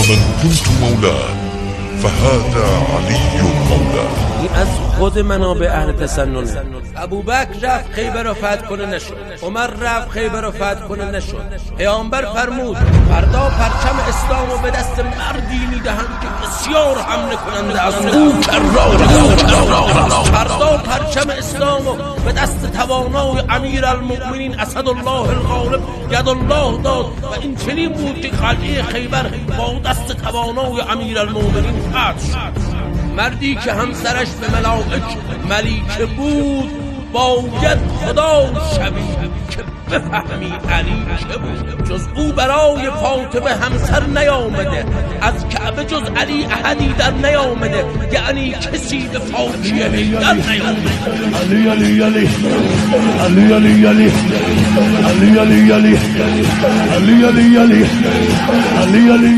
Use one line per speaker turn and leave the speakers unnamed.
فمن كنت مولاه فهذا علي مولاه.
از خود منابع اهل تسنن. ابوبکر رفت خیبر رو فتح کنه نشد، عمر رفت خیبر رو فتح کنه نشد. پیامبر فرمود فردا پرچم اسلام رو به دست مردی میدهند که بسیار حمله کننده از او فردا پرچم اسلام رو به دست توانای امیر المؤمنین اسدالله الغالب یدالله داد و این چنین بود که قلعه خیبر با دست توانای امیر المؤمنین فتح شد. مردی که همسرش به ملائک ملیکه بود باید خدا شوی که بفهمی علی که بود. جز او برای فاطمه همسر نیامده، از کعبه جز علی احدی در نیامده، یعنی کسی به فاکیه در نیامده.
علی علی علی علی علی علی علی علی علی علی علی علی علی علی